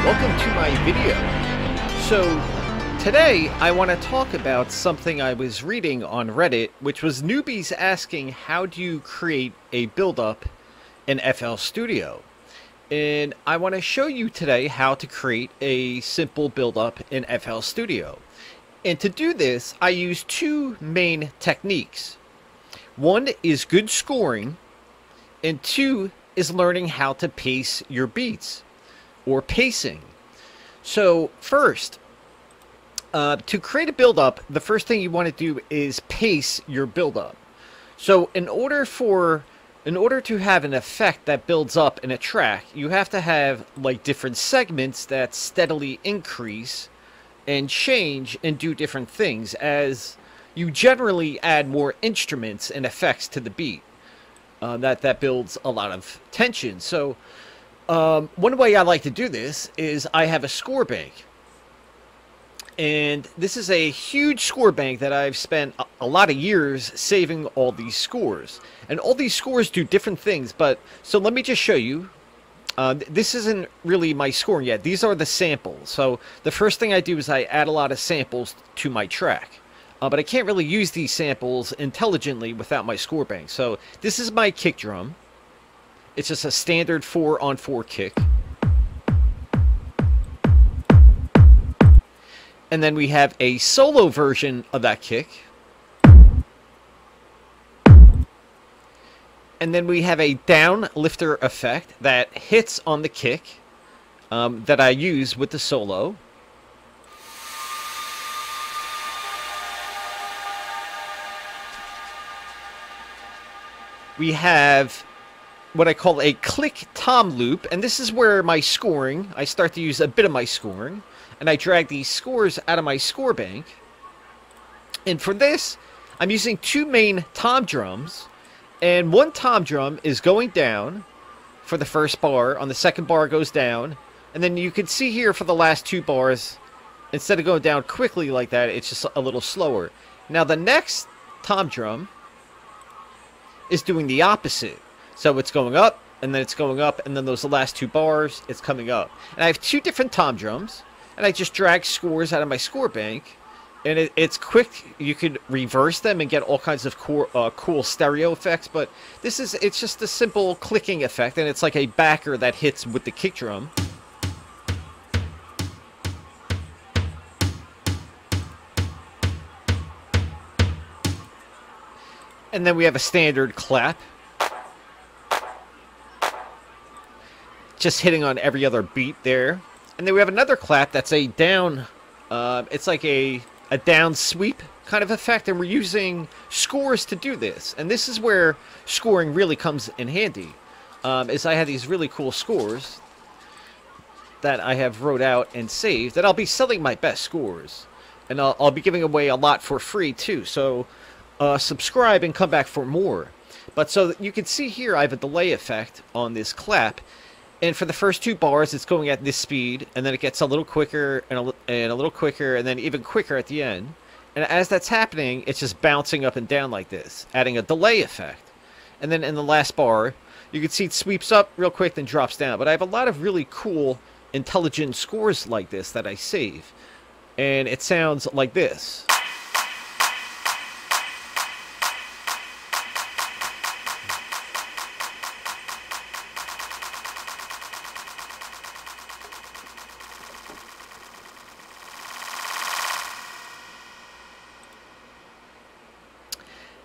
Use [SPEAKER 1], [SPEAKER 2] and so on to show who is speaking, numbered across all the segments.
[SPEAKER 1] welcome to my video. So today I want to talk about something I was reading on Reddit, which was newbies asking how do you create a build-up in FL Studio. And I want to show you today how to create a simple build-up in FL Studio. And to do this, I use two main techniques. One is good scoring, and two is learning how to pace your beats, or pacing. So first, to create a build-up, the first thing you want to do is pace your build-up. So in order to have an effect that builds up in a track, you have to have like different segments that steadily increase and change and do different things as you generally add more instruments and effects to the beat. That builds a lot of tension. So one way I like to do this is I have a score bank. And this is a huge score bank that I've spent a lot of years saving all these scores. And all these scores do different things, but so let me just show you. This isn't really my scoring yet. These are the samples. So the first thing I do is I add a lot of samples to my track. But I can't really use these samples intelligently without my score bank. So this is my kick drum. It's just a standard 4-on-4 kick. And then we have a solo version of that kick. And then we have a downlifter effect that hits on the kick that I use with the solo. We have what I call a click tom loop, and this is where my scoring, I start to use a bit of my scoring, and I drag these scores out of my score bank. And for this, I'm using two main tom drums, and one tom drum is going down for the first bar, on the second bar it goes down, and then you can see here for the last two bars, instead of going down quickly like that, it's just a little slower. Now the next tom drum is doing the opposite. So it's going up, and then it's going up, and then those last two bars, it's coming up. And I have two different tom drums, and I just drag scores out of my score bank, and it's quick. You could reverse them and get all kinds of cool stereo effects, but it's just a simple clicking effect, and it's like a backer that hits with the kick drum. And then we have a standard clap. Just hitting on every other beat there. And then we have another clap that's a down, it's like a down sweep kind of effect, and we're using scores to do this. And this is where scoring really comes in handy, is I have these really cool scores that I have wrote out and saved, that I'll be selling my best scores. And I'll be giving away a lot for free too, so subscribe and come back for more. But so you can see here I have a delay effect on this clap. And for the first two bars, it's going at this speed, and then it gets a little quicker, and a little quicker, and then even quicker at the end. And as that's happening, it's just bouncing up and down like this, adding a delay effect. And then in the last bar, you can see it sweeps up real quick, then drops down. But I have a lot of really cool, intelligent scores like this that I save. And it sounds like this.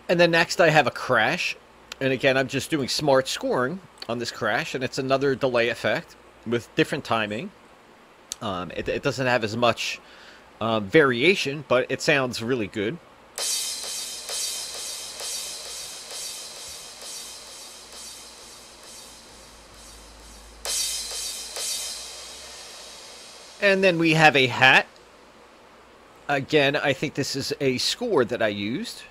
[SPEAKER 1] And then next I have a crash, and again I'm just doing smart scoring on this crash, and it's another delay effect with different timing. It doesn't have as much variation, but it sounds really good. And then we have a hat. Again, I think this is a score that I used.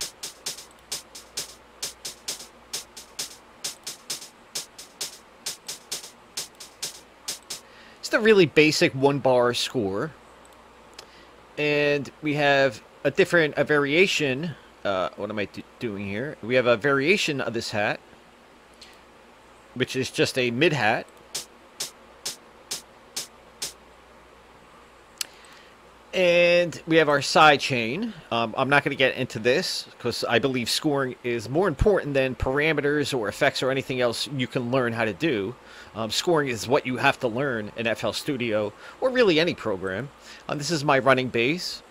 [SPEAKER 1] It's a really basic one-bar score. And we have a variation. What am I doing here? We have a variation of this hat, which is just a mid hat. And we have our side chain. I'm not going to get into this because I believe scoring is more important than parameters or effects or anything else you can learn how to do. Scoring is what you have to learn in FL Studio or really any program. This is my running bass.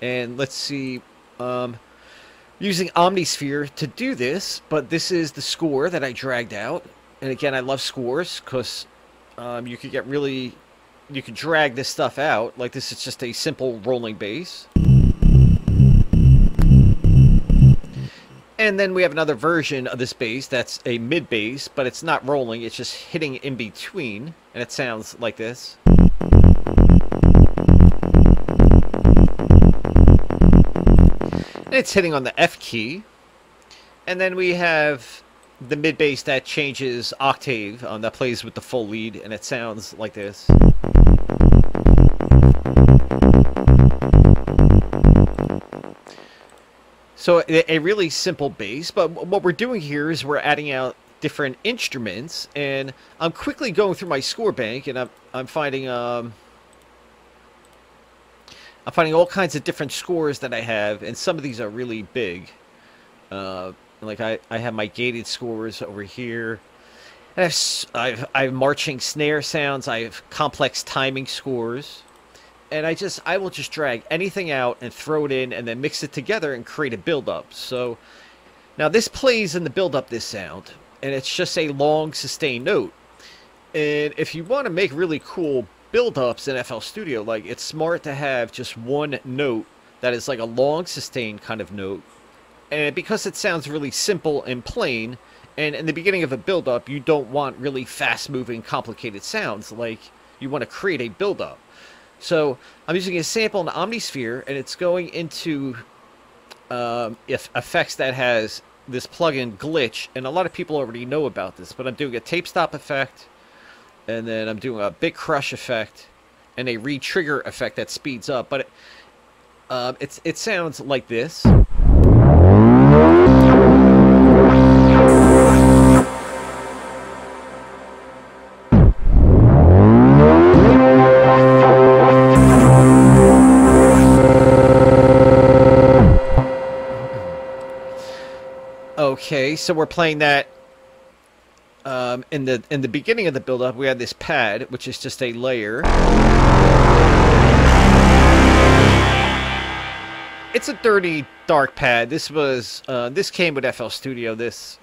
[SPEAKER 1] And let's see, using Omnisphere to do this, but this is the score that I dragged out. And again, I love scores because you could get really... You can drag this stuff out. Like this is just a simple rolling bass. And then we have another version of this bass that's a mid bass, but it's not rolling, it's just hitting in between, and it sounds like this. And it's hitting on the F key. And then we have the mid bass that changes octave, that plays with the full lead, and it sounds like this. So a really simple bass, but what we're doing here is we're adding out different instruments, and I'm quickly going through my score bank, and I'm finding all kinds of different scores that I have, and some of these are really big. Like I have my gated scores over here. And I have marching snare sounds. I have complex timing scores. And I will just drag anything out and throw it in and then mix it together and create a build-up. So now this plays in the build-up, this sound, and it's just a long sustained note. And if you want to make really cool build-ups in FL Studio, like it's smart to have just one note that is like a long sustained kind of note. And because it sounds really simple and plain, and in the beginning of a build-up, you don't want really fast-moving, complicated sounds. Like you want to create a build-up. So I'm using a sample in Omnisphere, and it's going into effects that has this plugin Glitch, and a lot of people already know about this, but I'm doing a tape stop effect, and then I'm doing a bit crush effect, and a re-trigger effect that speeds up. But it sounds like this. Okay, so we're playing that in the beginning of the build-up. We have this pad, which is just a layer. It's a dirty, dark pad. This came with FL Studio. This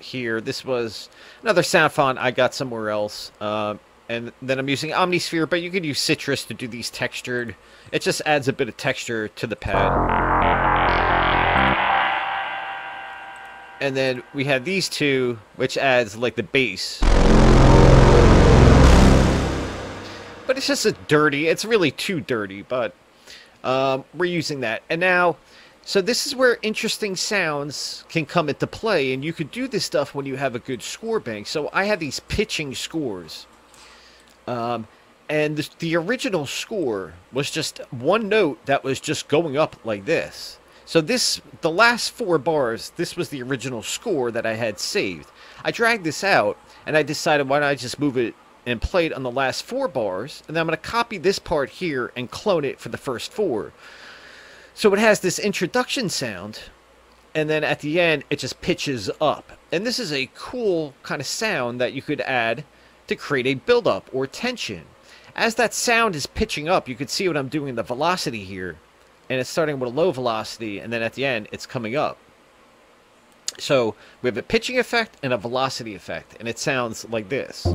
[SPEAKER 1] was another sound font I got somewhere else. And then I'm using Omnisphere, but you could use Citrus to do these textured. It just adds a bit of texture to the pad. And then we have these two, which adds like the bass. But it's just it's really too dirty, but we're using that. And now, so this is where interesting sounds can come into play, and you could do this stuff when you have a good score bank. So I had these pitching scores. And the original score was just one note that was just going up like this. So the last 4 bars, this was the original score that I had saved. I dragged this out, and I decided why not I just move it and play it on the last 4 bars, and then I'm going to copy this part here and clone it for the first 4. So it has this introduction sound, and then at the end, it just pitches up. And this is a cool kind of sound that you could add to create a build-up or tension. As that sound is pitching up, you can see what I'm doing in the velocity here. And it's starting with a low velocity, and then at the end, it's coming up. So we have a pitching effect and a velocity effect, and it sounds like this.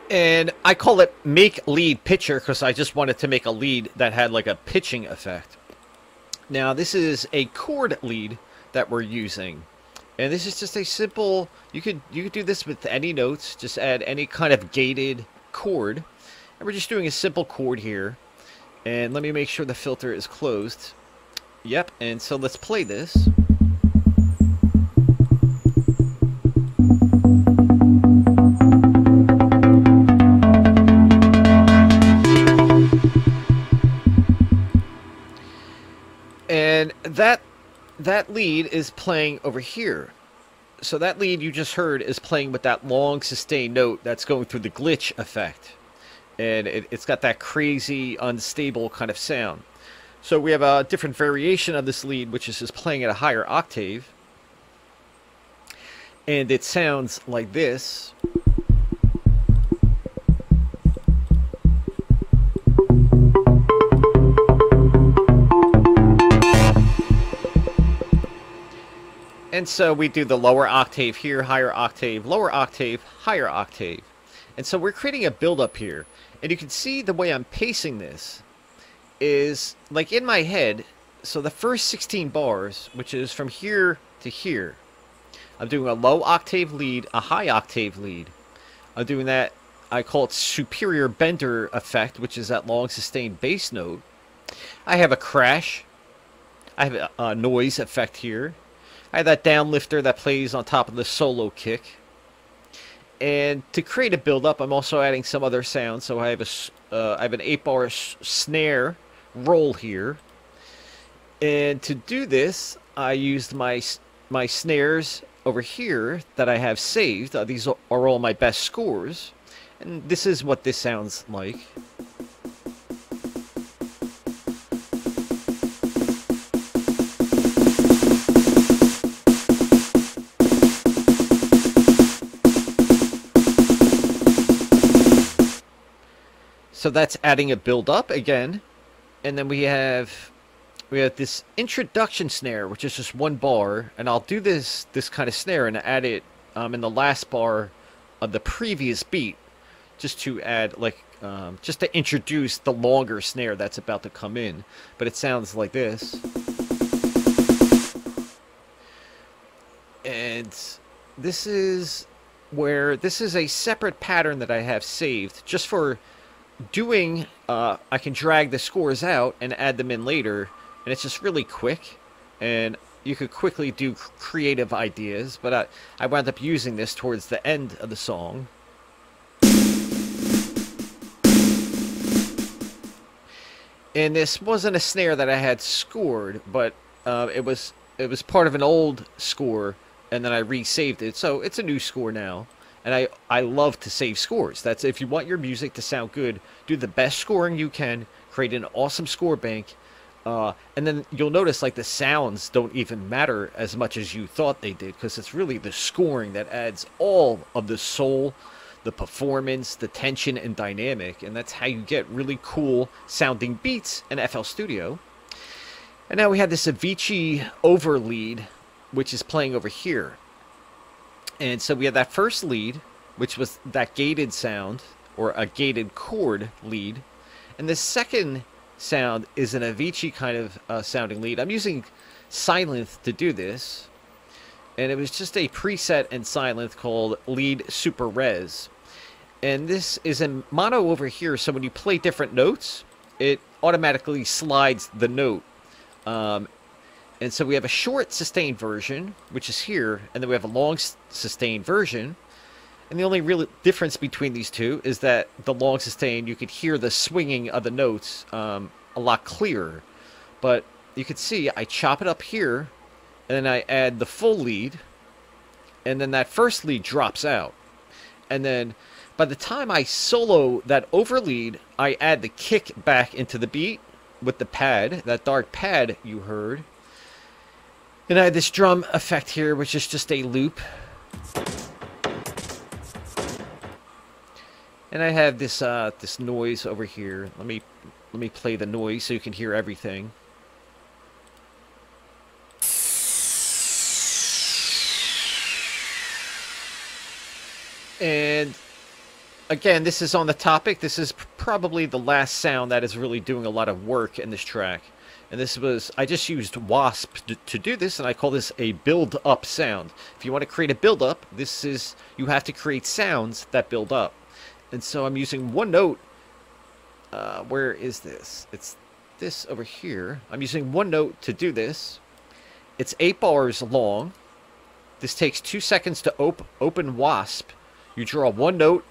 [SPEAKER 1] And I call it make lead pitcher because I just wanted to make a lead that had like a pitching effect. Now this is a chord lead that we're using. And this is just a simple, you could do this with any notes, just add any kind of gated chord. And we're just doing a simple chord here. And let me make sure the filter is closed. Yep, and so let's play this. that lead is playing over here. So that lead you just heard is playing with that long sustained note that's going through the glitch effect. And it's got that crazy, unstable kind of sound. So we have a different variation of this lead, which is just playing at a higher octave. And it sounds like this. And so we do the lower octave here, higher octave, lower octave, higher octave. And so we're creating a build-up here. And you can see the way I'm pacing this is like in my head. So the first 16 bars, which is from here to here, I'm doing a low octave lead, a high octave lead. I'm doing that, I call it superior bender effect, which is that long sustained bass note. I have a crash. I have a noise effect here. I have that downlifter that plays on top of the solo kick. And to create a build-up, I'm also adding some other sounds. So I have an 8-bar snare roll here. And to do this, I used my snares over here that I have saved. These are all my best scores. And this is what this sounds like. So that's adding a build up again. And then we have this introduction snare, which is just 1 bar, and I'll do this kind of snare and add it in the last bar of the previous beat, just to add just to introduce the longer snare that's about to come in. But it sounds like this. And this is a separate pattern that I have saved just for doing. I can drag the scores out and add them in later, and it's just really quick, and you could quickly do creative ideas. But I wound up using this towards the end of the song. And this wasn't a snare that I had scored, but it was part of an old score, and then I resaved it, so it's a new score now. And I love to save scores. That's, if you want your music to sound good, do the best scoring you can, create an awesome score bank, and then you'll notice like the sounds don't even matter as much as you thought they did, because it's really the scoring that adds all of the soul, the performance, the tension, and dynamic. And that's how you get really cool sounding beats in FL Studio. And now we have this Avicii over lead, which is playing over here. And so we have that first lead, which was that gated sound, or a gated chord lead. And the second sound is an Avicii kind of sounding lead. I'm using Silent to do this. And it was just a preset in Silent called Lead Super Res. And this is in mono over here, so when you play different notes, it automatically slides the note. And so we have a short sustained version, which is here, and then we have a long sustained version. And the only real difference between these two is that the long sustained, you could hear the swinging of the notes a lot clearer. But you can see I chop it up here, and then I add the full lead, and then that first lead drops out. And then by the time I solo that over lead, I add the kick back into the beat with the pad, that dark pad you heard. And I have this drum effect here, which is just a loop. And I have this this noise over here. Let me play the noise so you can hear everything. And again, this is on the topic. This is probably the last sound that is really doing a lot of work in this track. And this was, I just used Wasp to do this, and I call this a build-up sound. If you want to create a build-up, this is, you have to create sounds that build up. And so I'm using one note. Where is this? It's this over here. I'm using one note to do this. It's 8 bars long. This takes 2 seconds to open Wasp. You draw one note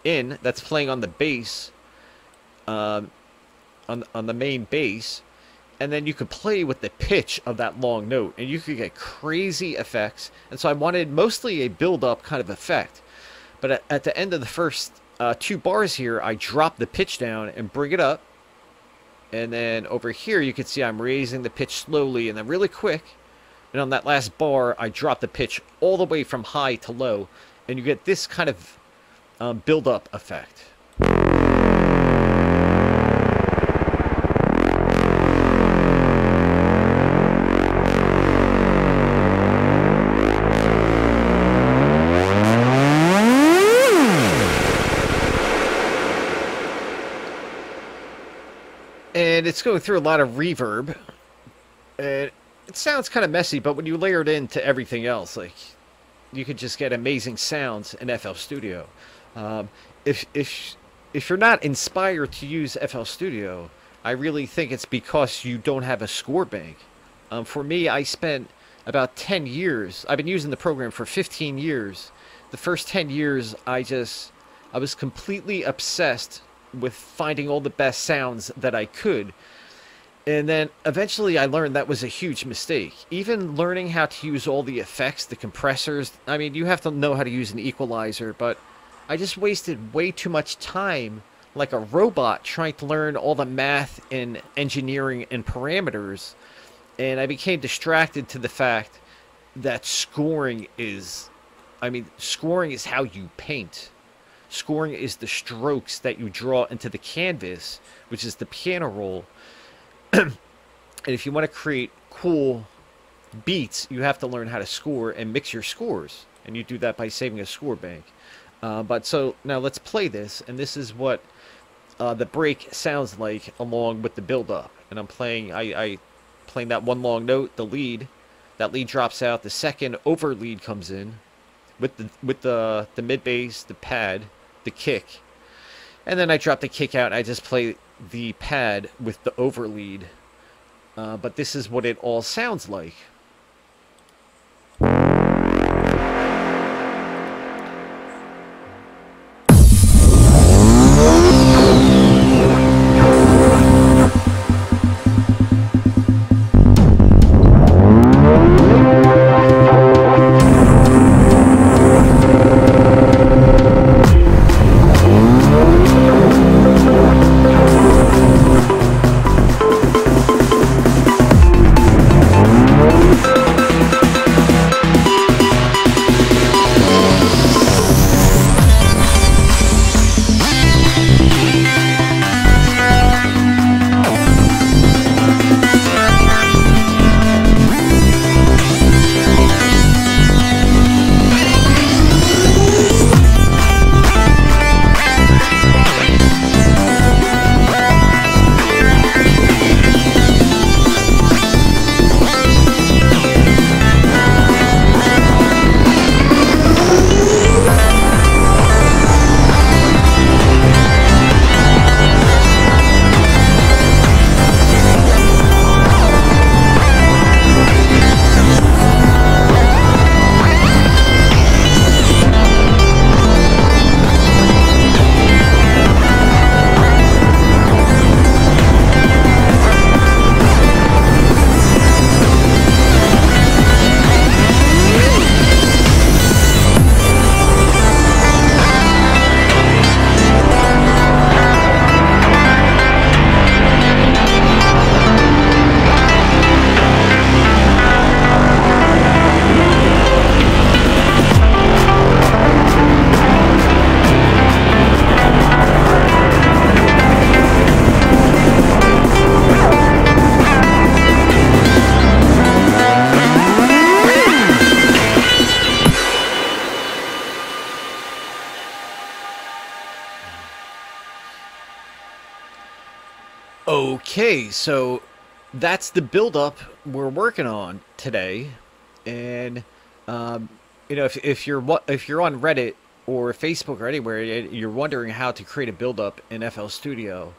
[SPEAKER 1] in that's playing on the bass, on the main bass. and then you could play with the pitch of that long note, and you could get crazy effects. And so I wanted mostly a build-up kind of effect. But at the end of the first 2 bars here, I drop the pitch down and bring it up. And then over here, you can see I'm raising the pitch slowly and then really quick. And on that last bar, I drop the pitch all the way from high to low. And you get this kind of build-up effect. And it's going through a lot of reverb. And it sounds kind of messy, but when you layer it into everything else, like, you could just get amazing sounds in FL Studio. If you're not inspired to use FL Studio, I really think it's because you don't have a score bank. For me, I spent about 10 years. I've been using the program for 15 years. The first 10 years, I was completely obsessed with finding all the best sounds that I could. And then eventually I learned that was a huge mistake. Even learning how to use all the effects, the compressors, I mean, you have to know how to use an equalizer, but I just wasted way too much time like a robot trying to learn all the math and engineering and parameters. And I became distracted to the fact that scoring is how you paint. Scoring is the strokes that you draw into the canvas, which is the piano roll. And if you want to create cool beats, you have to learn how to score and mix your scores. And you do that by saving a score bank. But so now let's play this. And this is what the break sounds like along with the build-up. And I'm playing, I playing that one long note, the lead. That lead drops out. The second over lead comes in with the mid bass, the pad, the kick. And then I drop the kick out and I just play the pad with the over lead. But this is what it all sounds like. Okay, so that's the build-up we're working on today, and you know, if you're on Reddit or Facebook or anywhere, you're wondering how to create a build-up in FL Studio.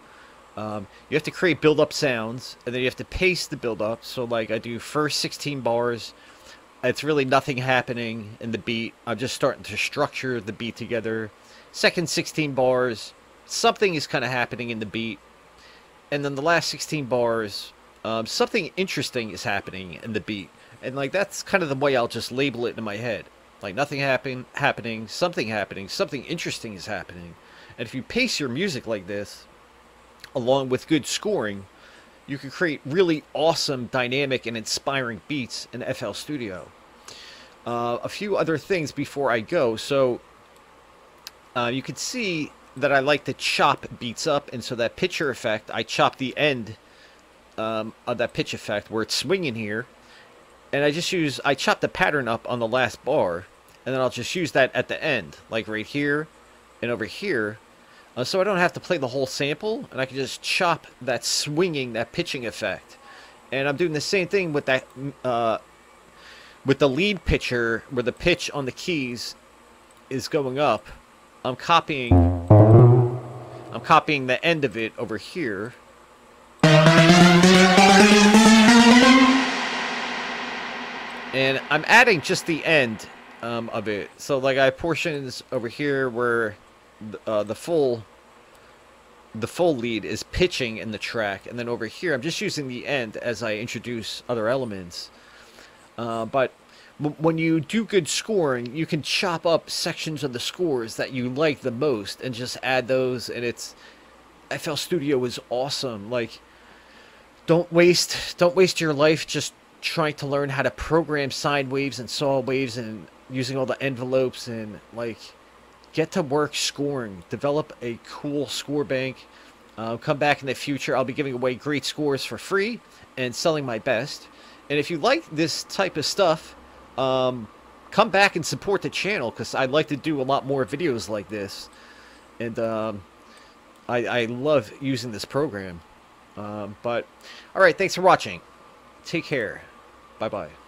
[SPEAKER 1] You have to create build-up sounds, and then you have to pace the build-up. So, like, I do first 16 bars. It's really nothing happening in the beat. I'm just starting to structure the beat together. Second 16 bars, something is kind of happening in the beat. And then the last 16 bars, something interesting is happening in the beat. And like that's kind of the way I'll just label it in my head. Like nothing happening, something interesting is happening. And if you pace your music like this, along with good scoring, you can create really awesome, dynamic, and inspiring beats in FL Studio. A few other things before I go. So you can see that I like to chop beats up, and so that pitcher effect, I chop the end of that pitch effect where it's swinging here, and I chop the pattern up on the last bar, and then I'll just use that at the end, like right here and over here, so I don't have to play the whole sample, and I can just chop that swinging, that pitching effect. And I'm doing the same thing with that with the lead pitcher, where the pitch on the keys is going up. I'm copying the end of it over here. And I'm adding just the end of it. So like I have portions over here where the full lead is pitching in the track, and then over here I'm just using the end as I introduce other elements. But when you do good scoring, you can chop up sections of the scores that you like the most and just add those, and it's FL Studio is awesome. Like don't waste your life just trying to learn how to program sine waves and saw waves and using all the envelopes, and like get to work scoring. Develop a cool score bank. Come back in the future. I'll be giving away great scores for free and selling my best. And if you like this type of stuff, come back and support the channel, because I'd like to do a lot more videos like this. And I love using this program. But alright, thanks for watching. Take care. Bye bye.